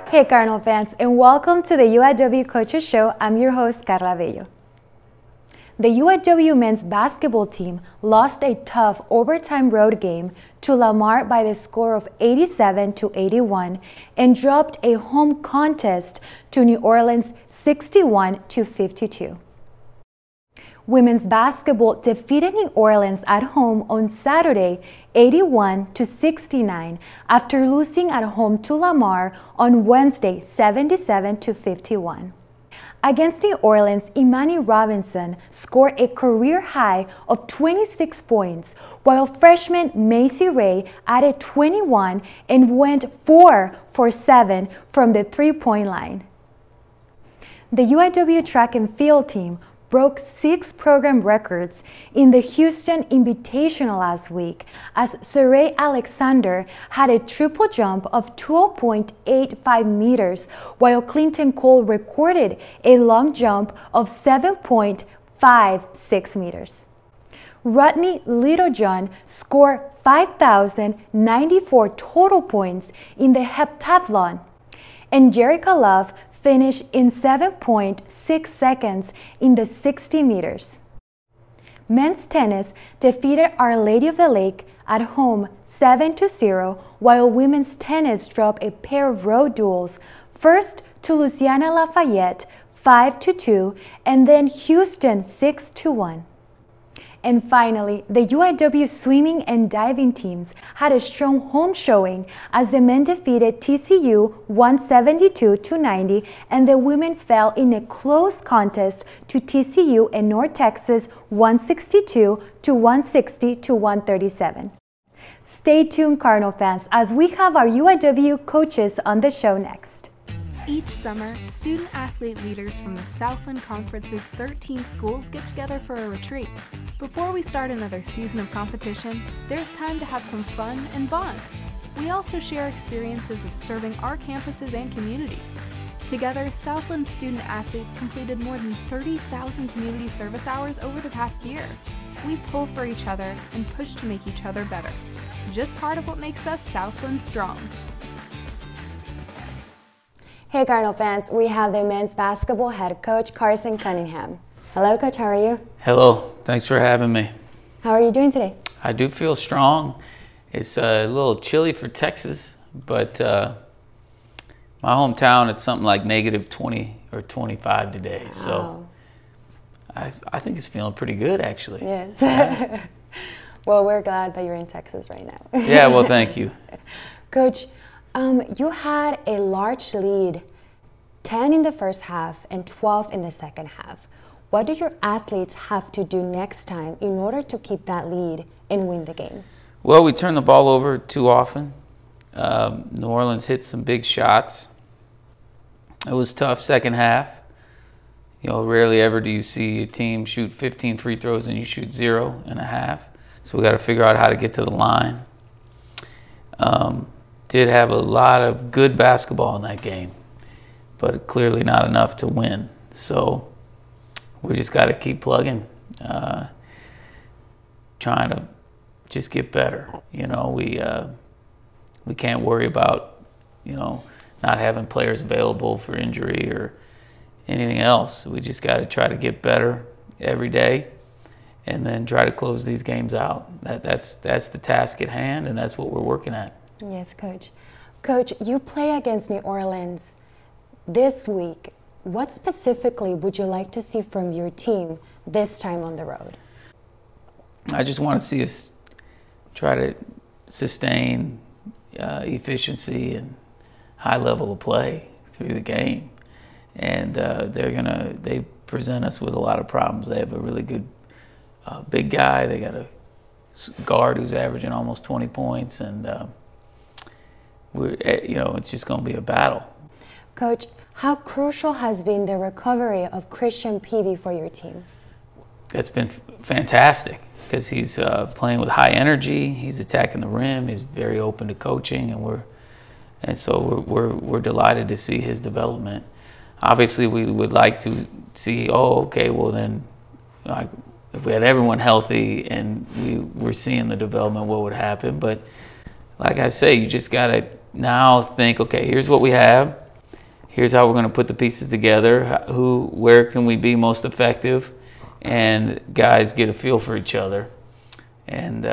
Hey Cardinal fans, and welcome to the Uiw Coaches Show. I'm your host, Carla Bello. The Uiw men's basketball team lost a tough overtime road game to Lamar by the score of 87-81 and dropped a home contest to New Orleans 61-52. Women's basketball defeated New Orleans at home on Saturday 81-69 after losing at home to Lamar on Wednesday 77-51. Against New Orleans, Imani Robinson scored a career high of 26 points, while freshman Macy Ray added 21 and went 4 for 7 from the three-point line. The Uiw track and field team broke 6 program records in the Houston Invitational last week as Saray Alexander had a triple jump of 12.85 meters, while Clinton Cole recorded a long jump of 7.56 meters. Rodney Littlejohn scored 5,094 total points in the heptathlon, and Jerica Love finished in 7.6 seconds in the 60 meters. Men's tennis defeated Our Lady of the Lake at home 7-0, while women's tennis dropped a pair of road duels, first to Louisiana Lafayette 5-2 and then Houston 6-1. And finally, the Uiw swimming and diving teams had a strong home showing as the men defeated TCU 172-90 and the women fell in a close contest to TCU in North Texas 162-160-137. Stay tuned, Cardinal fans, as we have our Uiw coaches on the show next. Each summer, student-athlete leaders from the Southland Conference's 13 schools get together for a retreat. Before we start another season of competition, there's time to have some fun and bond. We also share experiences of serving our campuses and communities. Together, Southland student-athletes completed more than 30,000 community service hours over the past year. We pull for each other and push to make each other better. Just part of what makes us Southland strong. Hey Cardinal fans, we have the men's basketball head coach, Carson Cunningham. Hello Coach, how are you? Hello, thanks for having me. How are you doing today? I do feel strong. It's a little chilly for Texas, but my hometown, it's something like -20 or 25 today. Wow. So I think it's feeling pretty good actually. Yes. Yeah. Well, we're glad that you're in Texas right now. Yeah, well thank you. Coach, you had a large lead, 10 in the first half and 12 in the second half. What do your athletes have to do next time in order to keep that lead and win the game? Well, we turn the ball over too often. New Orleans hit some big shots. It was tough second half. You know, rarely ever do you see a team shoot 15 free throws and you shoot 0 in a half. So we got to figure out how to get to the line. Did have a lot of good basketball in that game, but clearly not enough to win. So we just got to keep plugging, trying to just get better. You know, we can't worry about, you know, not having players available for injury or anything else. We just got to try to get better every day and then try to close these games out. That's the task at hand, and that's what we're working at. Yes, Coach. Coach, you play against New Orleans this week. What specifically would you like to see from your team this time on the road? I just want to see us try to sustain efficiency and high level of play through the game. And they present us with a lot of problems. They have a really good big guy. They got a guard who's averaging almost 20 points, and you know, it's just going to be a battle. Coach, how crucial has been the recovery of Christian Peavy for your team? It's been fantastic because he's playing with high energy. He's attacking the rim. He's very open to coaching, and so we're delighted to see his development. Obviously, we would like to see, oh, okay, well then, like, if we had everyone healthy and we were seeing the development, what would happen? But like I say, you just got to now think, okay, here's what we have. here's how we're going to put the pieces together. Where can we be most effective? And guys get a feel for each other. And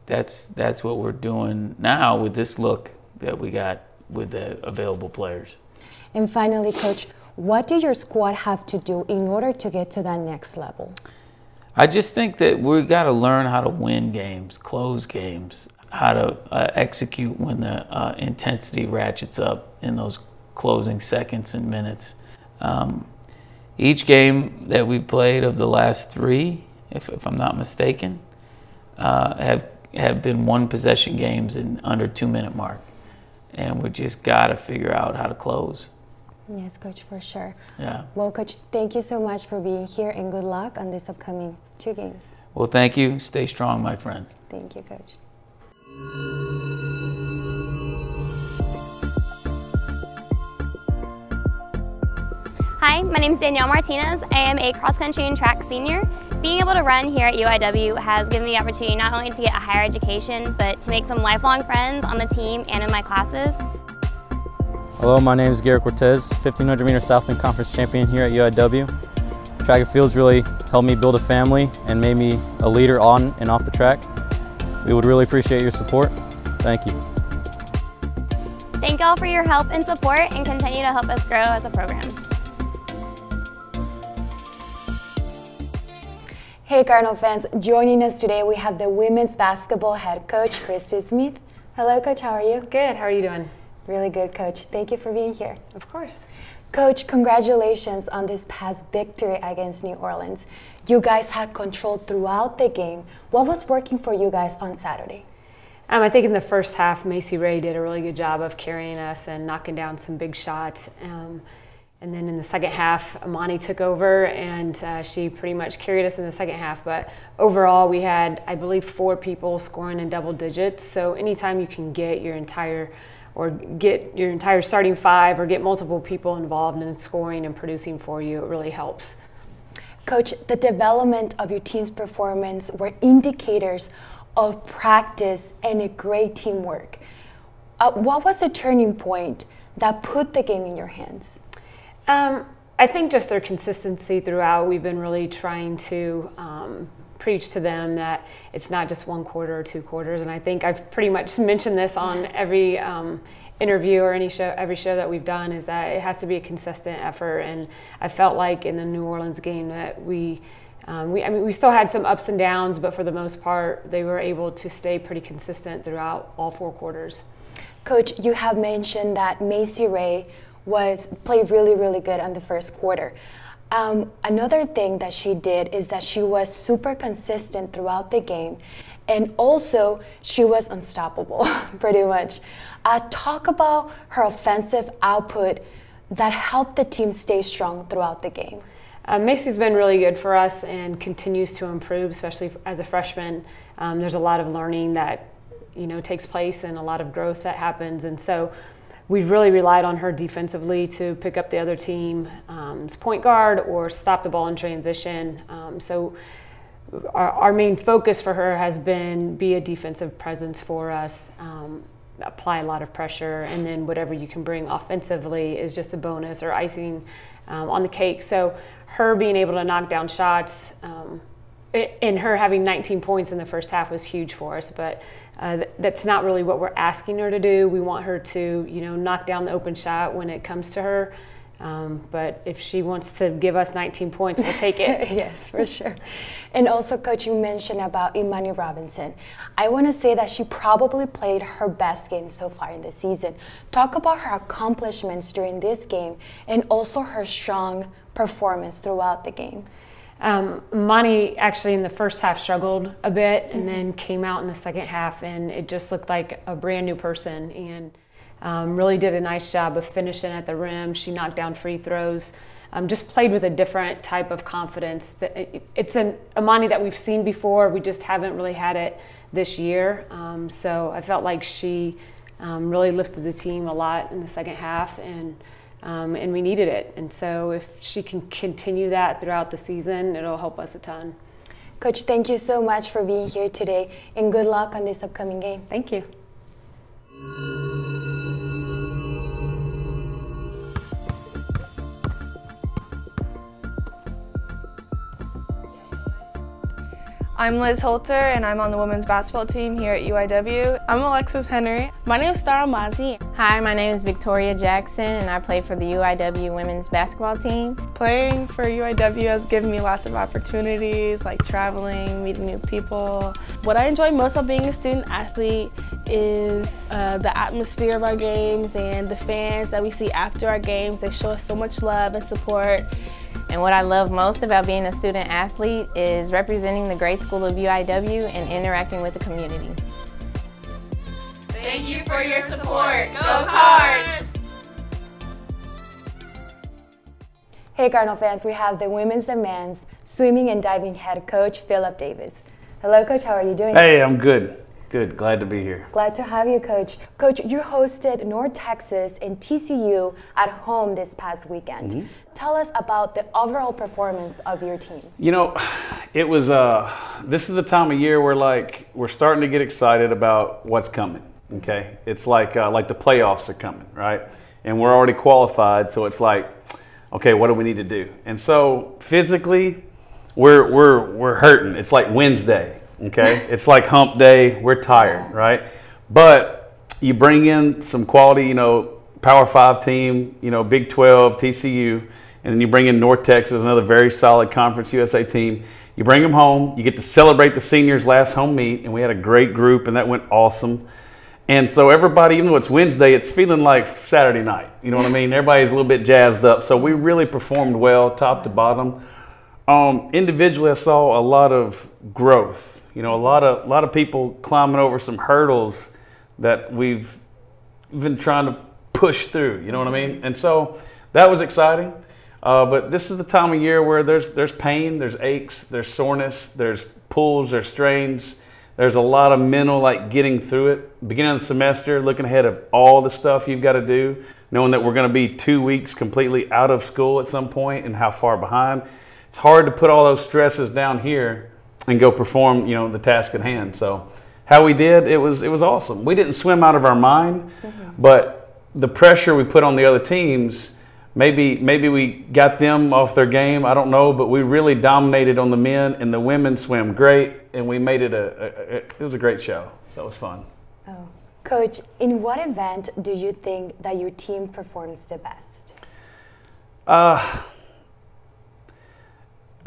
that's what we're doing now with this look that we got with the available players. And finally, Coach, what did your squad have to do in order to get to that next level? I just think that we got to learn how to win games, close games, how to execute when the intensity ratchets up in those closing seconds and minutes. Each game that we played of the last 3, if I'm not mistaken, have been 1 possession games in under 2-minute mark. And we just got to figure out how to close. Yes, Coach, for sure. Yeah. Well, Coach, thank you so much for being here, and good luck on this upcoming 2 games. Well, thank you. Stay strong, my friend. Thank you, Coach. Hi, my name is Danielle Martinez. I am a cross-country and track senior. Being able to run here at UIW has given me the opportunity not only to get a higher education, but to make some lifelong friends on the team and in my classes. Hello, my name is Uiw Cortez, 1500-meter Southland Conference champion here at UIW. Track and field's really helped me build a family and made me a leader on and off the track. We would really appreciate your support. Thank you. Thank you all for your help and support, and continue to help us grow as a program. Hey Cardinal fans, joining us today we have the women's basketball head coach, Christy Smith. Hello Coach, how are you? Good, how are you doing? Really good, Coach. Thank you for being here. Of course. Coach, congratulations on this past victory against New Orleans. You guys had control throughout the game. What was working for you guys on Saturday? I think in the first half, Macy Ray did a really good job of carrying us and knocking down some big shots. And then in the second half, Amani took over, and she pretty much carried us in the second half. But overall, we had, I believe, 4 people scoring in double digits. So anytime you can get your entire starting 5 or get multiple people involved in scoring and producing for you, it really helps. Coach, the development of your team's performance were indicators of practice and a great teamwork. What was the turning point that put the game in your hands? I think just their consistency throughout. We've been really trying to preach to them that it's not just 1 quarter or 2 quarters, and I think I've pretty much mentioned this on every interview or every show that we've done, is that it has to be a consistent effort. And I felt like in the New Orleans game that we still had some ups and downs, but for the most part, they were able to stay pretty consistent throughout all 4 quarters. Coach, you have mentioned that Macy Ray played really, really good in the first quarter. Another thing that she did is that she was super consistent throughout the game, and also she was unstoppable, pretty much. Talk about her offensive output that helped the team stay strong throughout the game. Macy's been really good for us and continues to improve, especially as a freshman. There's a lot of learning that takes place and a lot of growth that happens, and so we've really relied on her defensively to pick up the other team's point guard or stop the ball in transition. So our main focus for her has been be a defensive presence for us, apply a lot of pressure, and then whatever you can bring offensively is just a bonus or icing on the cake. So her being able to knock down shots and her having 19 points in the first half was huge for us, but that's not really what we're asking her to do. We want her to, knock down the open shot when it comes to her. But if she wants to give us 19 points, we'll take it. Yes, for sure. And also, Coach, you mentioned about Imani Robinson. I want to say that she probably played her best game so far in the season. Talk about her accomplishments during this game and also her strong performance throughout the game. Imani actually in the first half struggled a bit and then came out in the second half, and it just looked like a brand new person, and really did a nice job of finishing at the rim. She knocked down free throws, just played with a different type of confidence. It's an Imani that we've seen before, we just haven't really had it this year. So I felt like she really lifted the team a lot in the second half, and we needed it. And so if she can continue that throughout the season, it'll help us a ton. Coach, thank you so much for being here today, and good luck on this upcoming game. Thank you. I'm Liz Holter, and I'm on the women's basketball team here at UIW. I'm Alexis Henry. My name is Stara Mazi. Hi, my name is Victoria Jackson, and I play for the UIW women's basketball team. Playing for UIW has given me lots of opportunities, like traveling, meeting new people. What I enjoy most about being a student athlete is the atmosphere of our games and the fans that we see after our games. They show us so much love and support. And what I love most about being a student athlete is representing the great school of UIW and interacting with the community. Thank you for your support. Go Cards! Hey Cardinal fans, we have the women's and men's swimming and diving head coach, Phillip Davis. Hello Coach, how are you doing? Hey, I'm good. Good, glad to be here. Glad to have you, Coach. Coach, you hosted North Texas and TCU at home this past weekend. Tell us about the overall performance of your team. You know, it was, this is the time of year where we're starting to get excited about what's coming, okay? It's like the playoffs are coming, right? And we're already qualified, so it's like, okay, what do we need to do? And so physically, we're hurting. It's like Wednesday. Okay, it's like hump day, we're tired, right? But you bring in some quality, Power 5 team, Big 12, TCU, and then you bring in North Texas, another very solid Conference USA team. You bring them home, you get to celebrate the seniors' last home meet, and we had a great group, and that went awesome. And so everybody, even though it's Wednesday, it's feeling like Saturday night, you know what I mean? Everybody's a little bit jazzed up, so we really performed well, top to bottom. Individually, I saw a lot of growth. A lot of people climbing over some hurdles that we've been trying to push through, you know what I mean? And so that was exciting. But this is the time of year where there's pain, there's aches, there's soreness, there's pulls, there's strains. There's a lot of mental, getting through it. Beginning of the semester, looking ahead of all the stuff you've got to do, knowing that we're going to be 2 weeks completely out of school at some point and how far behind. It's hard to put all those stresses down here and go perform, the task at hand. So how we did, it was awesome. We didn't swim out of our mind, but the pressure we put on the other teams, maybe we got them off their game, I don't know, but we really dominated on the men, and the women swam great, and we made it it was a great show. So it was fun. Oh. Coach, in what event do you think that your team performs the best?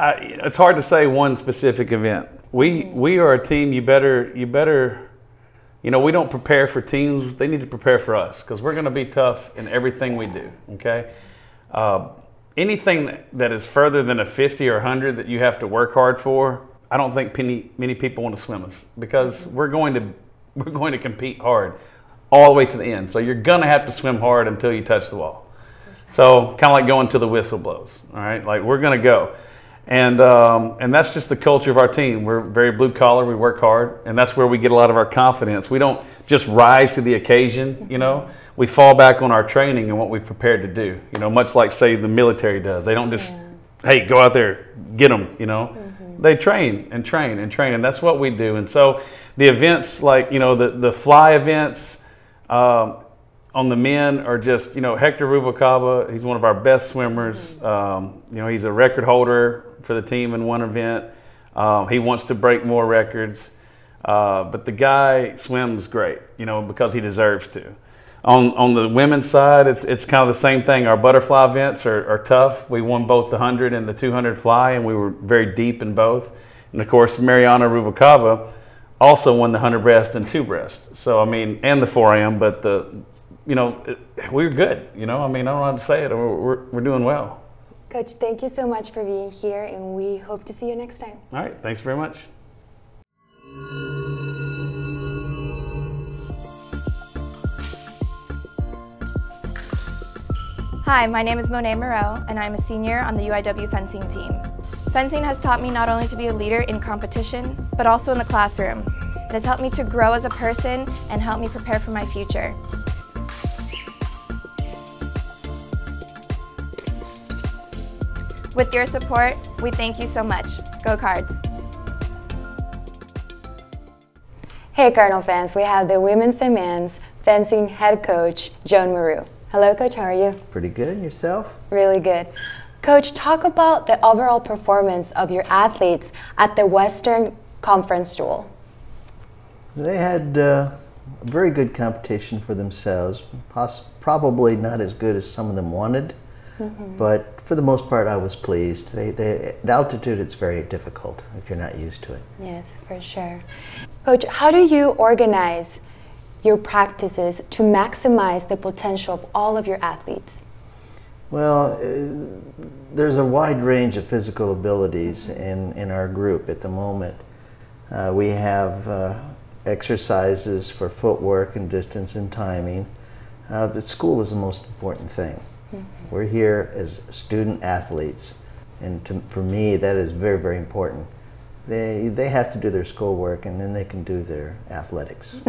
It's hard to say one specific event. We are a team. You better. We don't prepare for teams. They need to prepare for us because we're going to be tough in everything we do. Okay. Anything that is further than a 50 or 100 that you have to work hard for, I don't think many people want to swim us because we're going to compete hard all the way to the end. So you're going to have to swim hard until you touch the wall. So kind of like going till the whistle blows. All right. We're going to go. And that's just the culture of our team. We're very blue collar, we work hard, and that's where we get a lot of our confidence. We don't just rise to the occasion, we fall back on our training and what we've prepared to do, much like, say, the military does. They don't just, hey, go out there, get them, They train and train and train, and that's what we do. And so the events like, the fly events on the men are just, Hector Rubalcaba, he's one of our best swimmers. He's a record holder for the team in one event. He wants to break more records. But the guy swims great, because he deserves to. On the women's side, it's kind of the same thing. Our butterfly events are tough. We won both the 100 and the 200 fly, and we were very deep in both. And of course, Mariana Rubalcaba also won the 100 breast and 2 breast. So, and the 4am, but we're good, I don't know how to say it. We're doing well. Coach, thank you so much for being here, and we hope to see you next time. All right, thanks very much. Hi, my name is Moreau, and I'm a senior on the UIW fencing team. Fencing has taught me not only to be a leader in competition, but also in the classroom. It has helped me to grow as a person and help me prepare for my future. With your support, we thank you so much. Go Cards! Hey Cardinal fans, we have the women's and men's fencing head coach, Moreau. Hello Coach, how are you? Pretty good, yourself? Really good. Coach, talk about the overall performance of your athletes at the Western conference duel? They had very good competition for themselves, probably not as good as some of them wanted, but for the most part I was pleased. At altitude it's very difficult if you're not used to it. Yes, for sure. Coach, how do you organize your practices to maximize the potential of all of your athletes? Well, there's a wide range of physical abilities in our group at the moment. We have exercises for footwork and distance and timing, but school is the most important thing. We're here as student athletes, and for me that is very, very important. They have to do their schoolwork and then they can do their athletics.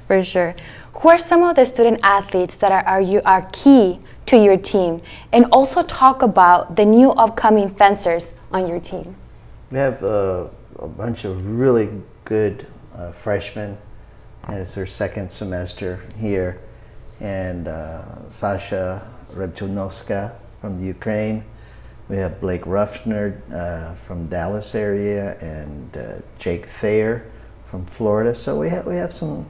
For sure. Who are some of the student athletes that are key to your team? And also talk about the new upcoming fencers on your team. We have a bunch of really good freshmen. It's their second semester here. And Sasha Rebchunowska from the Ukraine. We have Blake Ruffner from Dallas area, and Jake Thayer from Florida. So we have some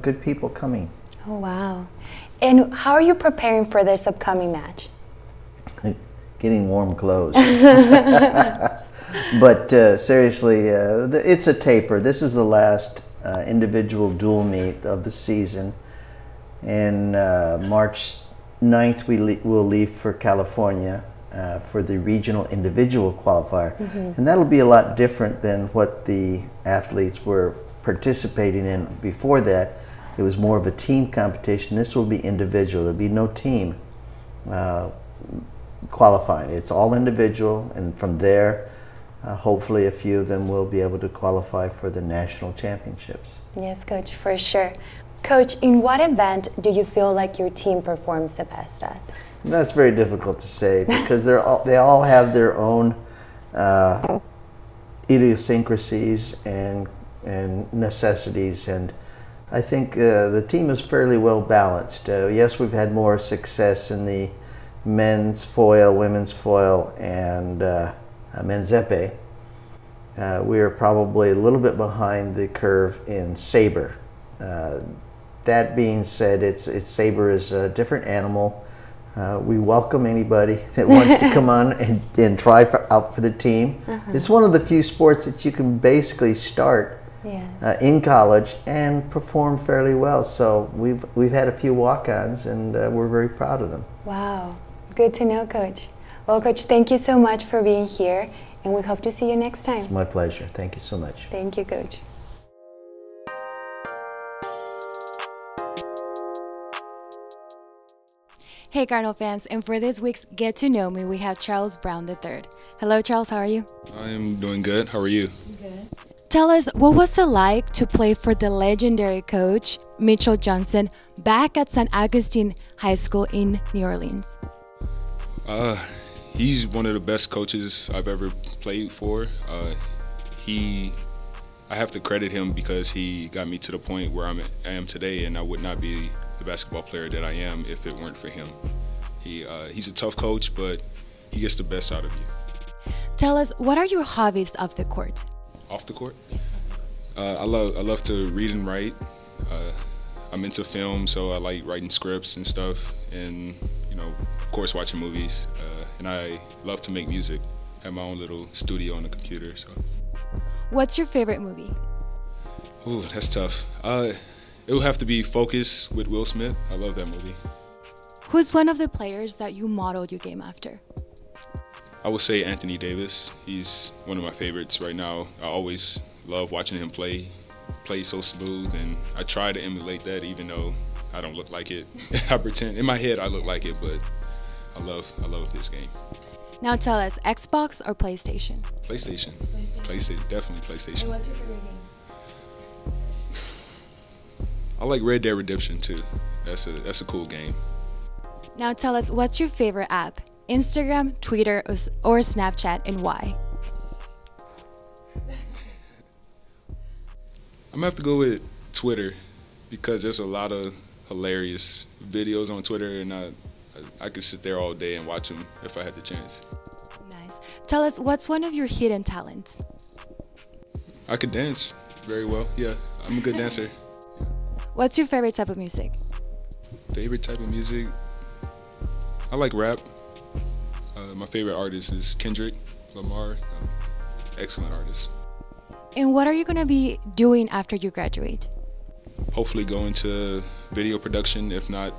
good people coming. Oh wow! And how are you preparing for this upcoming match? Getting warm clothes. But seriously, it's a taper. This is the last individual dual meet of the season. And March 9th we'll leave for California for the regional individual qualifier. And that'll be a lot different than what the athletes were participating in before that. It was more of a team competition. This will be individual. There'll be no team qualifying. It's all individual, and from there hopefully a few of them will be able to qualify for the national championships. Yes, Coach, for sure. Coach, in what event do you feel like your team performs the best at? That's very difficult to say because they all have their own idiosyncrasies and necessities, and I think the team is fairly well balanced. Yes, we've had more success in the men's foil, women's foil, and men's épée. We are probably a little bit behind the curve in saber. That being said, saber is a different animal. We welcome anybody that wants to come on and try out for the team. It's one of the few sports that you can basically start in college and perform fairly well. So we've had a few walk-ons, and we're very proud of them. Wow, good to know, Coach. Well, Coach, thank you so much for being here, and we hope to see you next time. It's my pleasure. Thank you so much. Thank you, Coach. Hey Cardinal fans, and for this week's Get to Know Me, we have Charles Brown III. Hello Charles, how are you? I am doing good. How are you? Good. Tell us, what was it like to play for the legendary coach, Mitchell Johnson, back at San Agustin High School in New Orleans? He's one of the best coaches I've ever played for. I have to credit him because he got me to the point where I am today, and I would not be the basketball player that I am if it weren't for him. He's a tough coach, but he gets the best out of you. Tell us, what are your hobbies off the court? Off the court? I love to read and write. I'm into film, so I like writing scripts and stuff, and of course watching movies. And I love to make music. I have my own little studio on the computer. So. What's your favorite movie? Ooh, that's tough. It would have to be Focus with Will Smith. I love that movie. Who's one of the players that you modeled your game after? I would say Anthony Davis. He's one of my favorites right now. I always love watching him play so smooth, and I try to emulate that even though I don't look like it. I pretend, in my head I look like it, but I love his game. Now tell us, Xbox or PlayStation? PlayStation. Definitely PlayStation. And what's your favorite game? I like Red Dead Redemption too. That's a cool game. Now tell us, what's your favorite app? Instagram, Twitter, or Snapchat, and why? I'm gonna have to go with Twitter because there's a lot of hilarious videos on Twitter, and I could sit there all day and watch them if I had the chance. Nice. Tell us, what's one of your hidden talents? I could dance very well. Yeah, I'm a good dancer. What's your favorite type of music? Favorite type of music? I like rap. My favorite artist is Kendrick Lamar. Excellent artist. And what are you going to be doing after you graduate? Hopefully go into video production, if not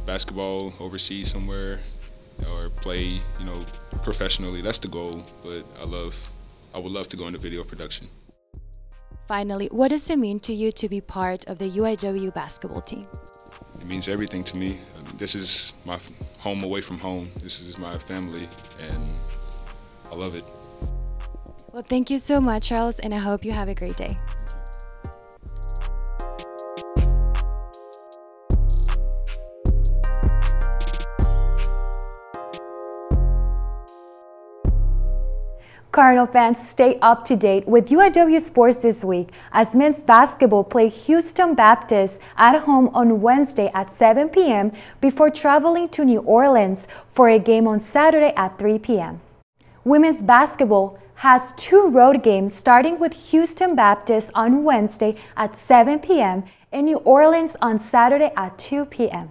basketball overseas somewhere, or play, professionally. That's the goal, but I would love to go into video production. Finally, what does it mean to you to be part of the UIW basketball team? It means everything to me. This is my home away from home. This is my family, and I love it. Well, thank you so much, Charles, and I hope you have a great day. Cardinal fans, stay up to date with UIW sports this week as men's basketball play Houston Baptist at home on Wednesday at 7 p.m. before traveling to New Orleans for a game on Saturday at 3 p.m. Women's basketball has 2 road games starting with Houston Baptist on Wednesday at 7 p.m. and New Orleans on Saturday at 2 p.m.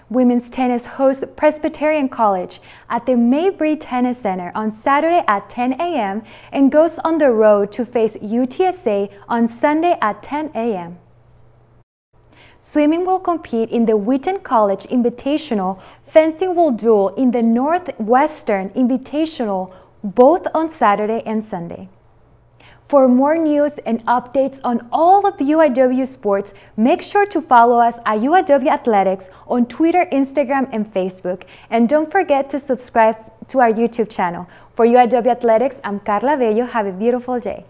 Women's tennis hosts Presbyterian College at the Mabry Tennis Center on Saturday at 10 a.m. and goes on the road to face UTSA on Sunday at 10 a.m. Swimming will compete in the Wheaton College Invitational. Fencing will duel in the Northwestern Invitational, both on Saturday and Sunday. For more news and updates on all of the UIW sports, make sure to follow us at UIW Athletics on Twitter, Instagram, and Facebook. And don't forget to subscribe to our YouTube channel. For UIW Athletics, I'm Carla Bello. Have a beautiful day.